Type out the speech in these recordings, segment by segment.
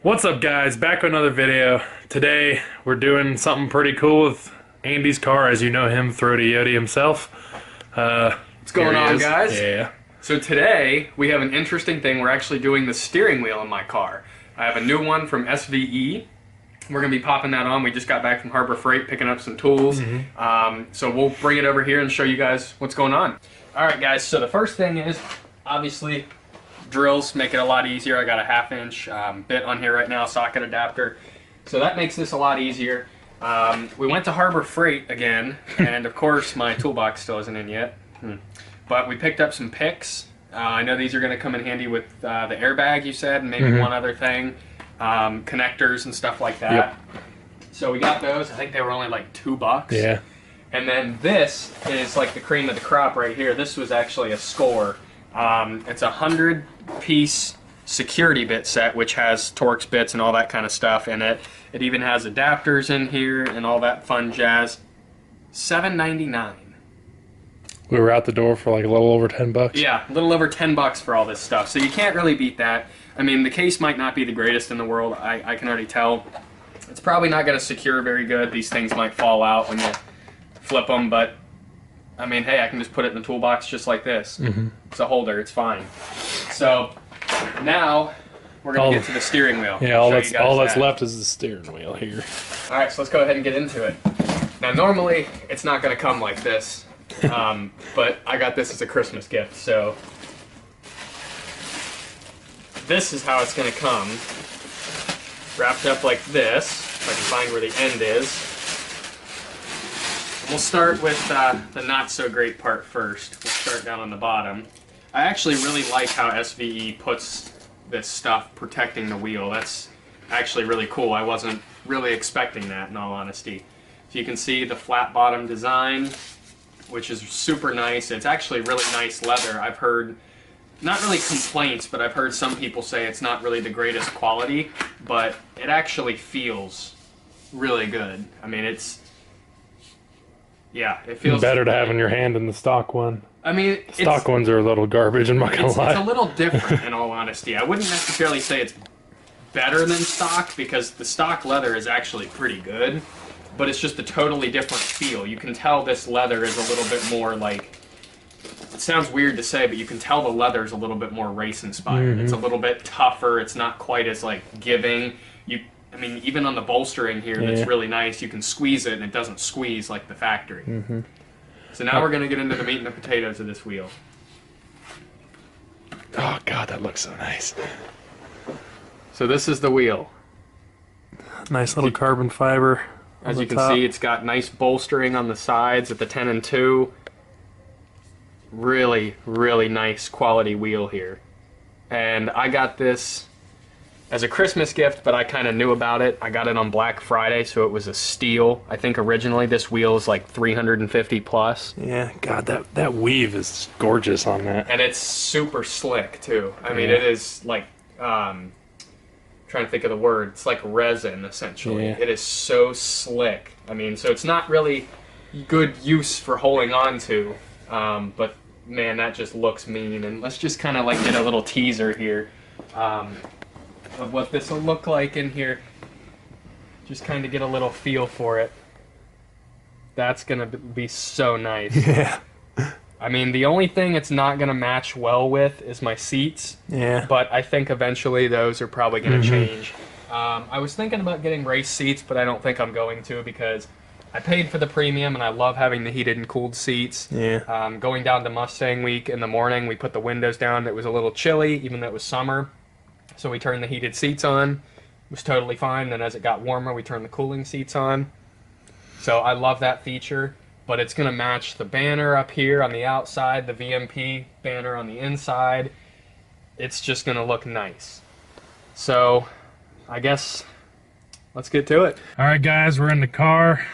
What's up, guys? Back with another video. Today we're doing something pretty cool with Andy's car, as you know him through to Yodi himself. What's going on, guys? Yeah. So today we have an interesting thing. We're actually doing the steering wheel in my car. I have a new one from SVE. We're going to be popping that on. We just got back from Harbor Freight picking up some tools. So we'll bring it over here and show you guys what's going on. Alright guys, so the first thing is, obviously, drills make it a lot easier. I got a 1/2-inch bit on here right now, socket adapter. So that makes this a lot easier. We went to Harbor Freight again, and of course my toolbox still isn't in yet. But we picked up some picks. I know these are going to come in handy with the airbag, you said, and maybe one other thing. Connectors and stuff like that. Yep. So we got those. I think they were only like $2. Yeah. And then this is like the cream of the crop right here. This was actually a score. It's a 100-piece security bit set, which has Torx bits and all that kind of stuff in it. It even has adapters in here and all that fun jazz. $7.99. We were out the door for like a little over 10 bucks. Yeah, a little over 10 bucks for all this stuff. So you can't really beat that. I mean, the case might not be the greatest in the world. I can already tell. It's probably not going to secure very good. These things might fall out when you flip them, but I mean, hey, I can just put it in the toolbox just like this. It's a holder, it's fine. So now we're going to get to the steering wheel. Yeah, all that's left is the steering wheel here. Alright, so let's go ahead and get into it. Now normally it's not going to come like this, but I got this as a Christmas gift, so this is how it's going to come. Wrapped up like this, if I can find where the end is. We'll start with the not so great part first. We'll start down on the bottom. I actually really like how SVE puts this stuff protecting the wheel. That's actually really cool. I wasn't really expecting that, in all honesty. So you can see the flat bottom design, which is super nice. It's actually really nice leather. I've heard, not really complaints, but I've heard some people say it's not really the greatest quality, but it actually feels really good. I mean, yeah, it feels better to have in your hand than the stock one. I mean, the stock ones are a little garbage, I'm not gonna lie. It's a little different, in all honesty. I wouldn't necessarily say it's better than stock, because the stock leather is actually pretty good, but it's just a totally different feel. You can tell this leather is a little bit more like, it sounds weird to say, but you can tell the leather is a little bit more race inspired. It's a little bit tougher. It's not quite as like giving. I mean, even on the bolstering here, that's really nice. You can squeeze it, and it doesn't squeeze like the factory. So now we're going to get into the meat and the potatoes of this wheel. Oh, God, that looks so nice. So this is the wheel. Nice little carbon fiber. As you can see, it's got nice bolstering on the sides at the 10 and 2. Really, really nice quality wheel here. And I got this as a Christmas gift, but I kind of knew about it. I got it on Black Friday, so it was a steal. I think originally this wheel is like 350 plus. Yeah, God, that weave is gorgeous on that. And it's super slick too. I mean, it is like, trying to think of the word, it's like resin essentially. It is so slick. I mean, so it's not really good use for holding on to, but man, that just looks mean. And let's just kind of like get a little teaser here. Of what this will look like in here. Just kind of get a little feel for it. That's going to be so nice. Yeah. I mean, the only thing it's not going to match well with is my seats. Yeah. But I think eventually those are probably going to change. I was thinking about getting race seats, but I don't think I'm going to, because I paid for the premium and I love having the heated and cooled seats. Yeah. Going down to Mustang Week in the morning, we put the windows down. It was a little chilly, even though it was summer. So we turned the heated seats on. It was totally fine. Then as it got warmer, we turned the cooling seats on. So I love that feature, but it's going to match the banner up here on the outside, the VMP banner on the inside. It's just going to look nice. So I guess let's get to it. All right, guys, we're in the car.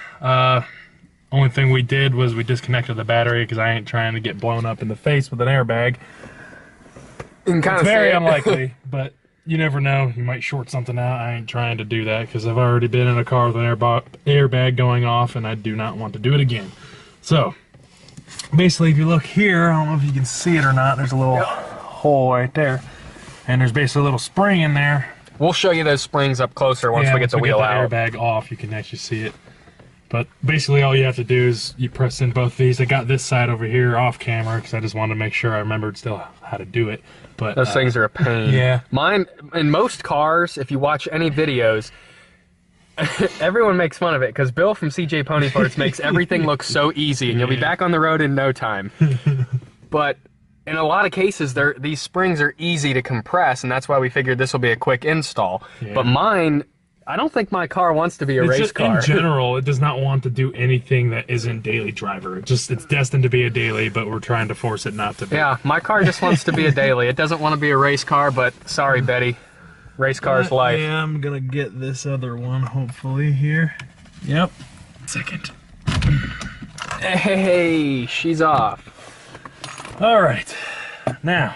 Only thing we did was we disconnected the battery because I ain't trying to get blown up in the face with an airbag. It's very unlikely, but you never know. You might short something out. I ain't trying to do that because I've already been in a car with an airbag going off, and I do not want to do it again. So, basically, if you look here, I don't know if you can see it or not, there's a little hole right there. And there's basically a little spring in there We'll show you those springs up closer once we get the wheel out. Once we get the airbag off, you can actually see it. But basically all you have to do is you press in both these. I got this side over here off camera because I just wanted to make sure I remembered still how to do it. But those things are a pain. Yeah. Mine, in most cars, if you watch any videos, everyone makes fun of it because Bill from CJ Pony Parts makes everything look so easy and you'll be back on the road in no time. But in a lot of cases, these springs are easy to compress, and that's why we figured this will be a quick install. Yeah. But mine, I don't think my car wants to be a race car. In general, it does not want to do anything that isn't daily driver. It's destined to be a daily, but we're trying to force it not to be. Yeah, my car just wants to be a daily. It doesn't want to be a race car, but sorry, Betty. Race car's life. Yeah, I'm gonna get this other one, hopefully, here. Yep. Second. Hey, she's off. All right. Now,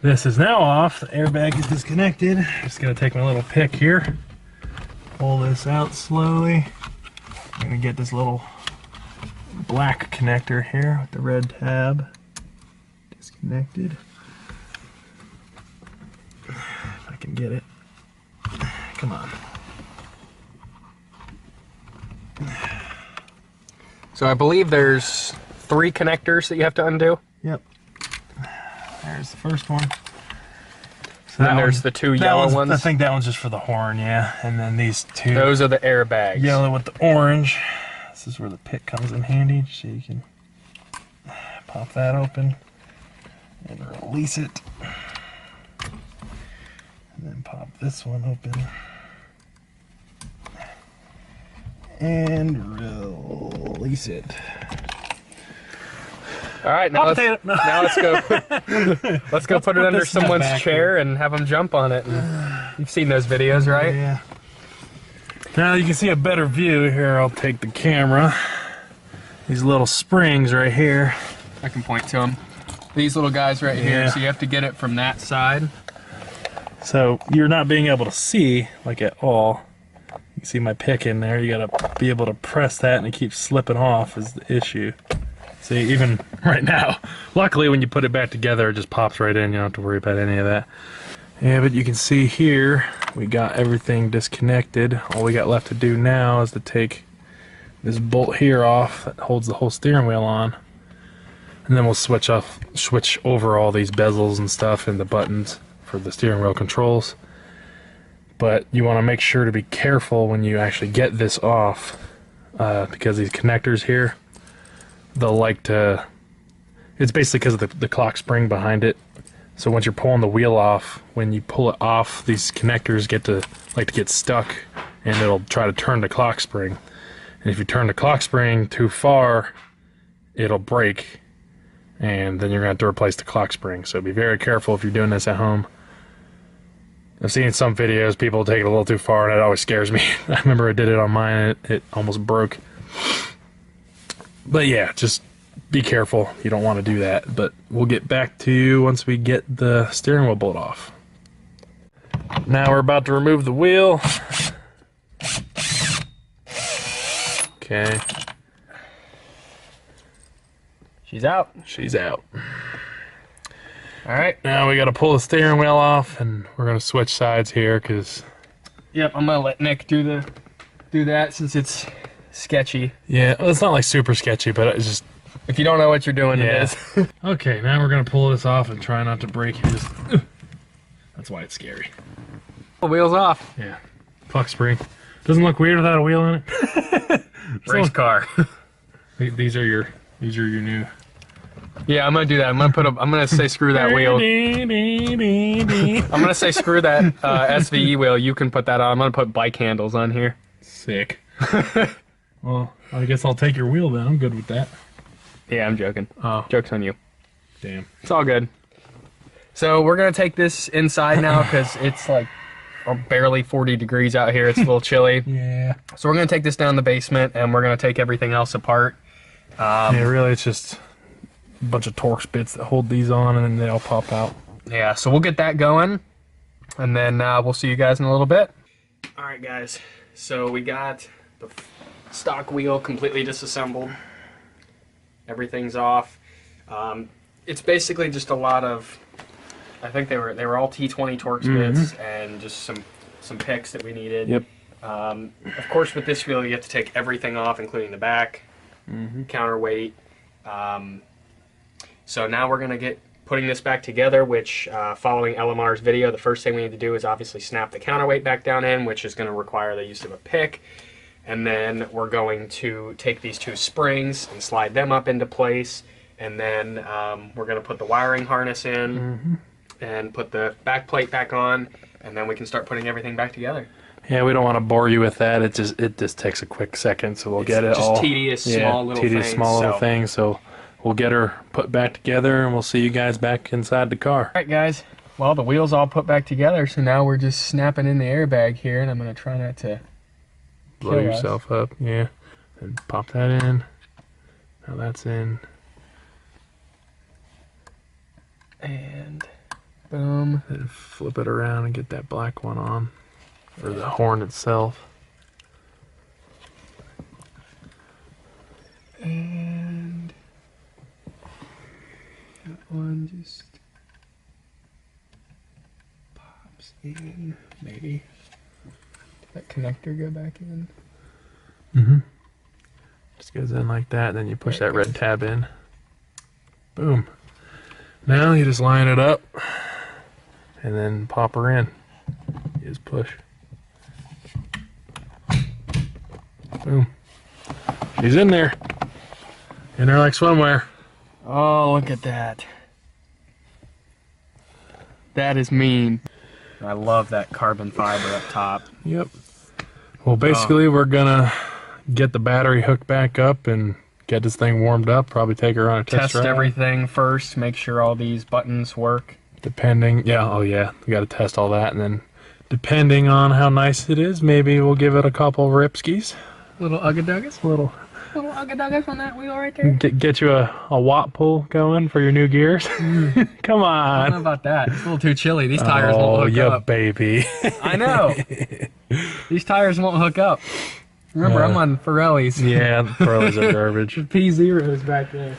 this is now off. The airbag is disconnected. Just gonna take my little pick here, pull this out slowly. I'm gonna get this little black connector here with the red tab disconnected. If I can get it. Come on. So I believe there's 3 connectors that you have to undo. Yep. There's the first one. So then there's the 2 yellow ones. I think that one's just for the horn, yeah. And then these 2. Those are the airbags. Yellow with the orange. This is where the pick comes in handy, so you can pop that open and release it. And then pop this one open. And release it. All right, now let's go. Let's go put it under someone's chair and have them jump on it. And you've seen those videos, right? Yeah. Now you can see a better view here. I'll take the camera. These little springs right here. I can point to them. These little guys right here. So you have to get it from that side. So you're not being able to see like at all. You can see my pick in there. You gotta be able to press that and it keeps slipping off is the issue. See, even right now, luckily when you put it back together, it just pops right in. You don't have to worry about any of that. Yeah, but you can see here, we got everything disconnected. All we got left to do now is to take this bolt here off that holds the whole steering wheel on. And then we'll switch over all these bezels and stuff and the buttons for the steering wheel controls. But you want to make sure to be careful when you actually get this off because these connectors here, they'll like to, it's basically because of the clock spring behind it. So once you're pulling the wheel off, when you pull it off, these connectors like to get stuck and it'll try to turn the clock spring. And if you turn the clock spring too far, it'll break and then you're going to have to replace the clock spring. So be very careful if you're doing this at home. I've seen some videos, people take it a little too far and it always scares me. I remember I did it on mine and it almost broke. But yeah, just be careful. You don't want to do that. But we'll get back to you once we get the steering wheel bolt off. Now we're about to remove the wheel. Okay. She's out. She's out. All right. Now we got to pull the steering wheel off, and we're going to switch sides here because. Yep, I'm going to let Nick do that since it's sketchy. Yeah, well, it's not like super sketchy, but it's just. If you don't know what you're doing, it is. Okay, now we're going to pull this off and try not to break it. That's why it's scary. The wheel's off. Yeah. Clock spring. Doesn't look weird without a wheel in it. Race car. These are your new. Yeah, I'm gonna do that. I'm gonna say screw that wheel. I'm gonna say screw that SVE wheel. You can put that on. I'm gonna put bike handles on here. Sick. Well, I guess I'll take your wheel then. I'm good with that. Yeah, I'm joking. Oh. Joke's on you. Damn. It's all good. So we're gonna take this inside now because it's like barely 40 degrees out here. It's a little chilly. Yeah. So we're gonna take this down the basement and we're gonna take everything else apart. Yeah, really, it's just a bunch of Torx bits that hold these on and then they all pop out. Yeah, so we'll get that going and then we'll see you guys in a little bit. All right, guys. So we got the stock wheel completely disassembled. Everything's off. It's basically just a lot of I think they were all T20 Torx bits and just some picks that we needed. Yep. Of course, with this wheel, you have to take everything off, including the back, counterweight. So now we're gonna get putting this back together, which following LMR's video, the first thing we need to do is obviously snap the counterweight back down in, which is going to require the use of a pick. And then we're going to take these two springs and slide them up into place. And then we're going to put the wiring harness in and put the back plate back on. And then we can start putting everything back together. Yeah, we don't want to bore you with that. It just takes a quick second, so we'll get it all. Just tedious, small little things. Small little things. So we'll get her put back together, and we'll see you guys back inside the car. All right, guys. Well, the wheel's all put back together, so now we're just snapping in the airbag here, and I'm going to try not to blow yourself up. Yeah. And pop that in. Now that's in. And boom. Then flip it around and get that black one on for the horn itself. And that one just pops in, maybe. That connector go back in. Just goes in like that, then you push that red tab in. Boom. Now you just line it up and then pop her in. You just push. Boom. She's in there. In there like swimwear. Oh, look at that. That is mean. I love that carbon fiber up top. Yep. Well, basically, we're gonna get the battery hooked back up and get this thing warmed up. Probably take her on a test drive. Test everything first. Make sure all these buttons work. Depending, yeah, oh yeah, we got to test all that, and then depending on how nice it is, maybe we'll give it a couple ripskis. Little ugga-duggas? Little ugga-duggas on that wheel right there. Get you a watt pull going for your new gears. Come on. I don't know about that. It's a little too chilly. These tires won't hook up. Baby. I know. These tires won't hook up. Remember, I'm on Pirellis. Yeah, the Pirellis are garbage. P0's back there.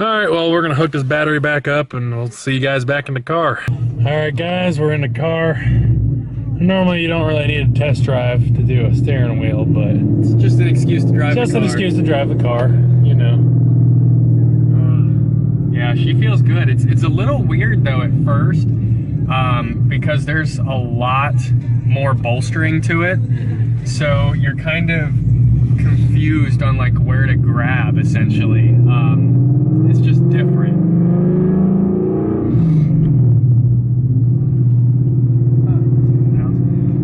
All right, well, we're gonna hook this battery back up, and we'll see you guys back in the car. All right, guys, we're in the car. Normally, you don't really need a test drive to do a steering wheel, but it's just an excuse to drive the car. Just an excuse to drive the car, you know. Yeah, she feels good. It's a little weird though at first, because there's a lot more bolstering to it, so you're kind of confused on like where to grab essentially. It's just different.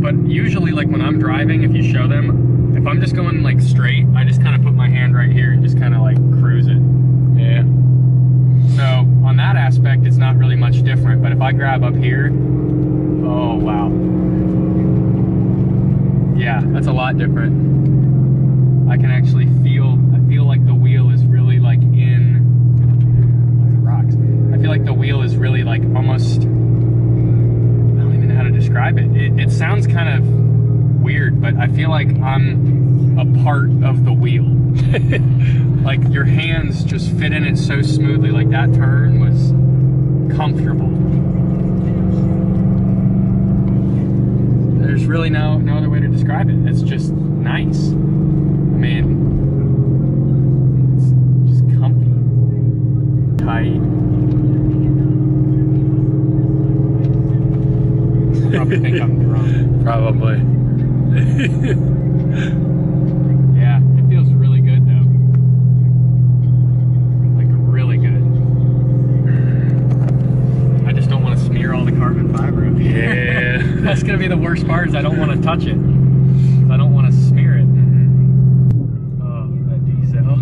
But usually, like when I'm driving, if you show them, if I'm just going like straight, I just kind of put my hand right here and just kind of like cruise it. Yeah. So on that aspect, it's not really much different. But if I grab up here, oh wow. Yeah, that's a lot different. I can actually feel, I feel like the wheel is really like in, rocks. I feel like the wheel is really like almost, I don't even know how to describe it. It sounds kind of weird, but I feel like I'm a part of the wheel. Like your hands just fit in it so smoothly. Like that turn was comfortable. There's really no other way to describe it. It's just nice. I mean, it's just comfy, tight. Probably think I'm drunk. Probably. Yeah, it feels really good though. Like really good. I just don't want to smear all the carbon fiber up here. Yeah. That's gonna be the worst part, is I don't want to touch it. I don't want to smear it. Oh, that diesel.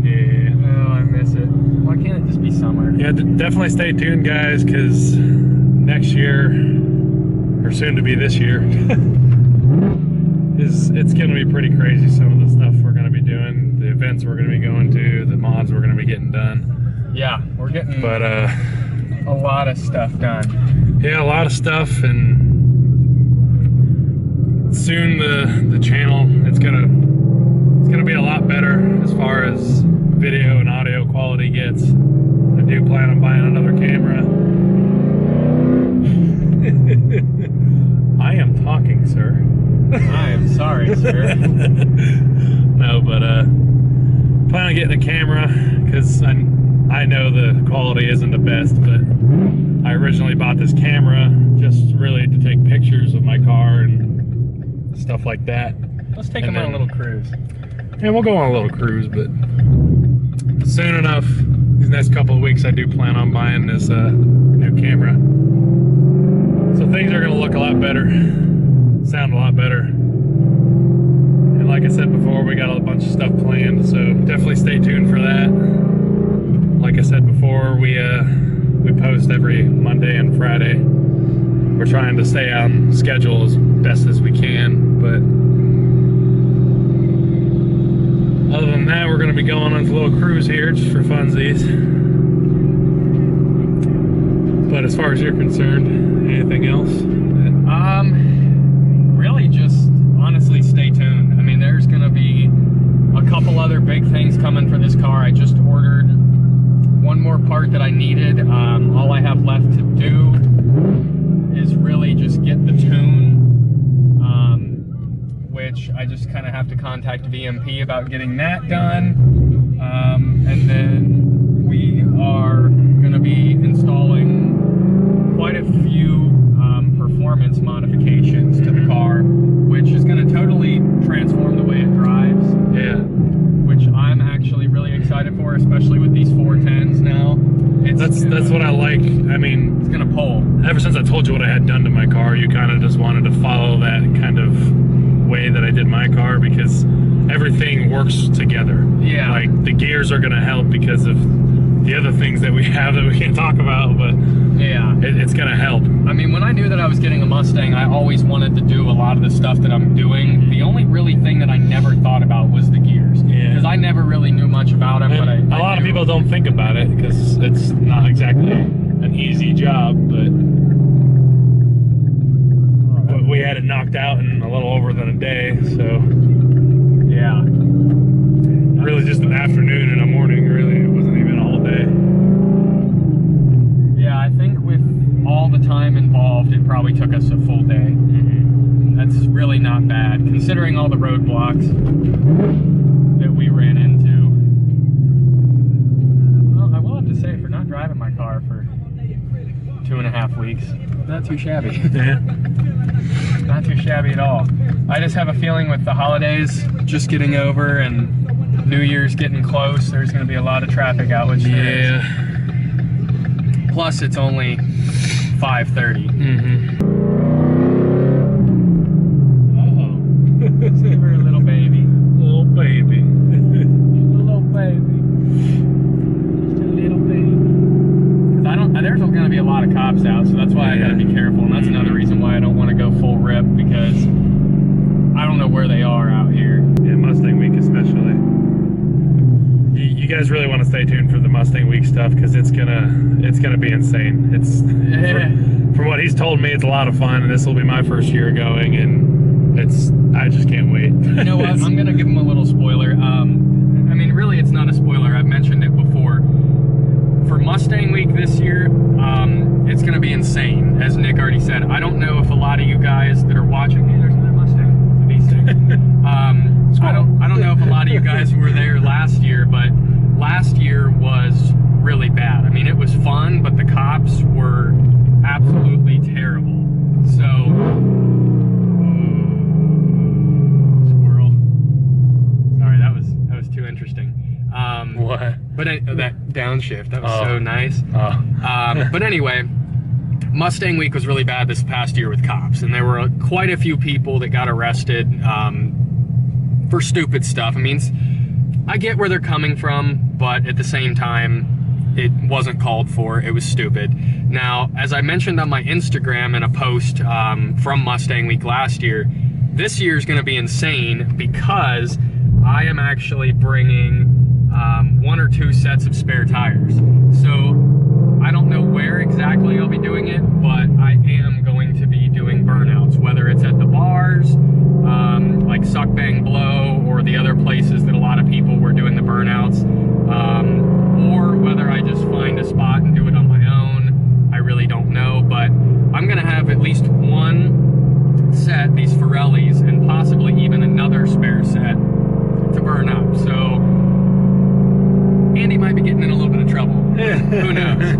Yeah. Oh, I miss it. Why can't it just be summer? Yeah, definitely stay tuned, guys, because next year, or soon to be this year, it's going to be pretty crazy. Some of the stuff we're going to be doing, the events we're going to be going to, the mods we're going to be getting done. Yeah, we're getting a lot of stuff done. Yeah, a lot of stuff, and soon the channel, it's gonna be a lot better as far as video and audio quality gets. I do plan on buying another camera. talking, sir. I am sorry, sir. No, but plan on getting a camera because I know the quality isn't the best, but I originally bought this camera just really to take pictures of my car and stuff like that. Let's take them on a little cruise. Yeah, we'll go on a little cruise, but soon enough, these next couple of weeks, I do plan on buying this new camera. So things are gonna look a lot better, sound a lot better. And like I said before, we got a bunch of stuff planned, so definitely stay tuned for that. Like I said before, we post every Monday and Friday. We're trying to stay on schedule as best as we can, but other than that, we're going to be going on a little cruise here just for funsies. But as far as you're concerned, anything else? Really just honestly stay tuned. I mean, there's going to be a couple other big things coming for this car. I just ordered one more part that I needed. All I have left to do is really just get the tune, which I just kind of have to contact VMP about getting that done. And then we are going to be installing quite a few performance modifications to the car, which is going to totally transform the way it drives. Yeah. Which I'm actually really excited for, especially with these 410s now. That's what I like. I mean, it's gonna pull. Ever since I told you what I had done to my car, you kind of just wanted to follow that kind of way that I did my car, because everything works together. Yeah. Like the gears are gonna help because of the other things that we have that we can't talk about, but yeah, it's gonna help. I mean, when I knew that I was getting a Mustang, I always wanted to do a lot of the stuff that I'm doing. The only really thing that I never thought about was the gears. Yeah. Because I never really knew much about them. But a lot of people don't think about it because it's not exactly an easy job, but we had it knocked out in a little over than a day, so yeah. Really just an afternoon and a morning, really. It wasn't even a whole day. Yeah, I think with all the time involved, it probably took us a full day. That's really not bad, considering all the roadblocks that we ran into. Well, I will have to say, for not driving my car for 2.5 weeks, not too shabby. Yeah. Not too shabby at all. I just have a feeling with the holidays just getting over and New Year's getting close, there's going to be a lot of traffic out, which yeah. Plus, it's only 5:30. Uh-oh. Give her a little baby. Little baby. A little baby. Just a little baby. Because there's going to be a lot of cops out, so that's why I got to be careful. And that's another reason why I don't want to go full rip, because I don't know where they are out here. Yeah, Mustang Week especially. You guys really want to stay tuned for the Mustang Week stuff, because it's gonna be insane. It's from what he's told me, it's a lot of fun, and this will be my first year going, and I just can't wait. You know what? I'm gonna give him a little spoiler. I mean, really, it's not a spoiler. I've mentioned it before. For Mustang Week this year, it's gonna be insane, as Nick already said. I don't know if a lot of you guys that are watching. Hey, there's another Mustang. It's a V6. I don't know if a lot of you guys were there last year, but last year was really bad. I mean, it was fun, but the cops were absolutely terrible. So, squirrel. Sorry, that was too interesting. What? But that downshift, that was so nice. But anyway, Mustang Week was really bad this past year with cops, and there were quite a few people that got arrested for stupid stuff. I mean, I get where they're coming from, but at the same time, it wasn't called for. It was stupid. Now, as I mentioned on my Instagram in a post from Mustang Week last year, this year's going to be insane because I am actually bringing 1 or 2 sets of spare tires. So I don't know where exactly I'll be doing it, but I am going to be doing burnouts, whether it's at the bars, like Suck Bang Blow, or the other places that a lot of people were doing the burnouts, or whether I just find a spot and do it on my own. I really don't know, but I'm gonna have at least 1 set getting in a little bit of trouble. Who knows?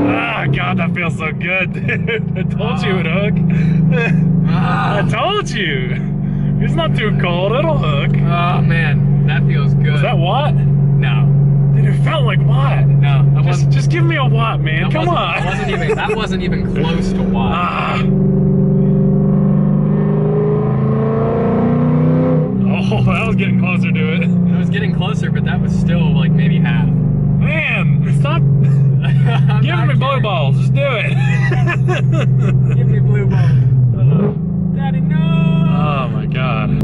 Ah, God, that feels so good, dude. I told you it would hook. I told you. It's not too cold. It'll hook. Oh, man. That feels good. Is that watt? No. Dude, it felt like watt. No. Just give me a watt, man. Come on. That wasn't even close to watt. Ah. Oh, that was getting closer to it. It was getting closer, but that was still like maybe half. Man, stop giving me blue balls. Just do it. Give me blue balls. Daddy, no! Oh my God.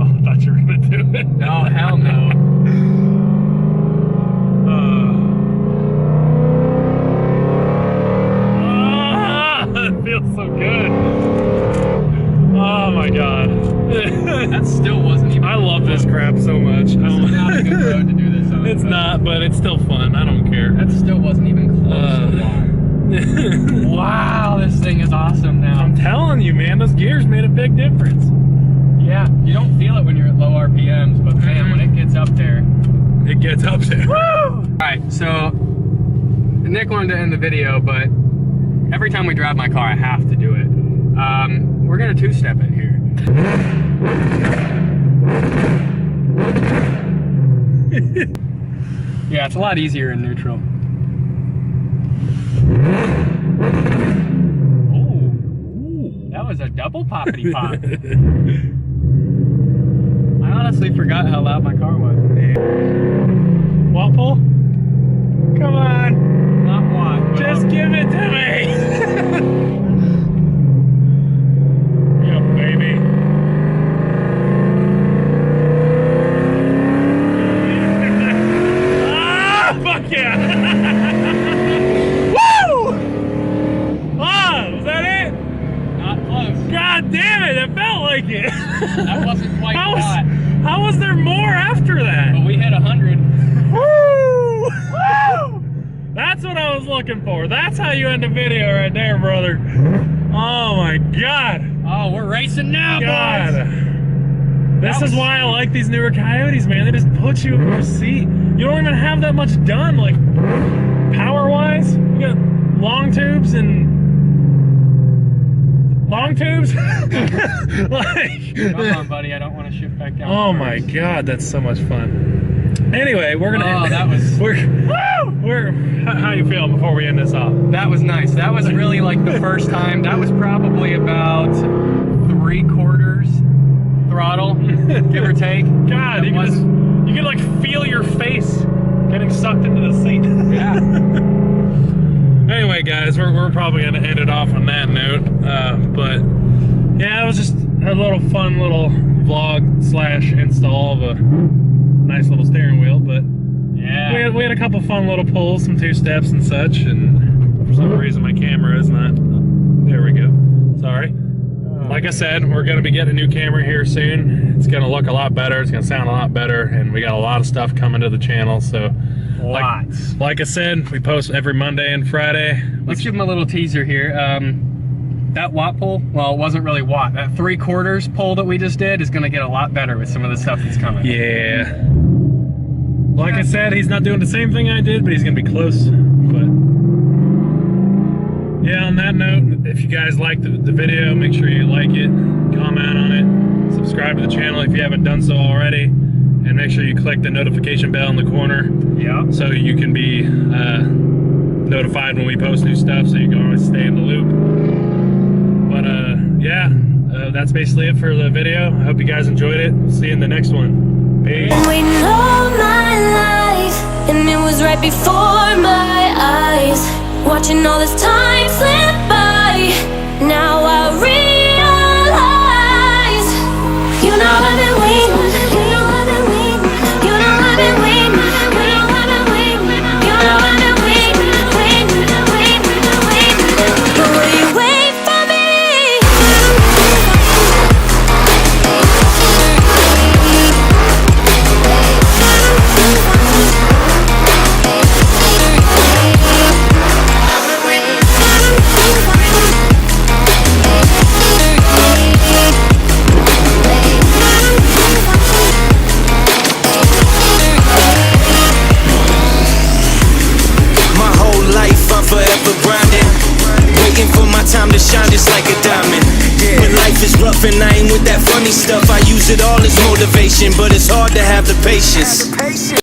Oh, I thought you were gonna do it. No, hell no. It feels so good. Oh my God. That still wasn't even. I love this crap so much. This is not a good road to do this on. It's not, but it's still fun. I don't care. That still wasn't even close to watt. Wow, this thing is awesome now. I'm telling you, man, those gears made a big difference. Yeah, you don't feel it when you're at low RPMs, but man, when it gets up there. It gets up there. Woo! Alright, so Nick wanted to end the video, but every time we drive my car, I have to do it. We're gonna two-step it here. Yeah, it's a lot easier in neutral. Oh, that was a double poppity pop. I honestly forgot how loud my car was. Watt pull? Come on. Not watt. Just give it to me. Yeah, baby. Ah, fuck yeah. Woo! Ah, was that it? Not close. God damn it, it felt like it. That wasn't quite hot. How was there more after that? But we hit 100. Woo! Woo! That's what I was looking for. That's how you end the video right there, brother. Oh my God. Oh, we're racing now, God. boys. This is why I like these newer Coyotes, man. They just put you in your seat. You don't even have that much done, like power-wise. You got long tubes and long tubes. Like, come on, buddy. I don't want to shift back down. Oh my God, that's so much fun. Anyway, we're gonna. Oh, that was. How you feeling before we end this off? That was nice. That was really like the first time. That was probably about 3/4 throttle, give or take. God, you can like feel your face getting sucked into the seat. Yeah. Anyway, guys, we're probably gonna end it off on that note. But yeah, it was just a little fun little vlog / install of a nice little steering wheel. But yeah, we had a couple fun little pulls, some two-steps and such. And for some reason, my camera is not. There we go. Sorry. Like I said, we're going to be getting a new camera here soon. It's going to look a lot better. It's going to sound a lot better. And we got a lot of stuff coming to the channel. So, lots. Like I said, we post every Monday and Friday. Let's give them a little teaser here. That watt pull, well, it wasn't really watt. That 3/4 pull that we just did is going to get a lot better with some of the stuff that's coming. Yeah. Like I said, he's not doing the same thing I did, but he's going to be close. But yeah, on that note, if you guys liked the video, make sure you like it, comment on it, subscribe to the channel if you haven't done so already, and make sure you click the notification bell in the corner. Yeah. So you can be notified when we post new stuff, so you can always stay in the loop. But yeah, that's basically it for the video. I hope you guys enjoyed it. See you in the next one. Peace. Waiting all my life, and it was right before my eyes. Watching all this time slip by, now I realize. You know I've been waiting, you know I've been waiting, you know I've been waiting, you know I've been waiting, you know I've been waiting, waiting, waiting, waiting. But will you wait for me? forever grinding, waiting for my time to shine just like a diamond. When life is rough and I ain't with that funny stuff, I use it all as motivation, but it's hard to have the patience.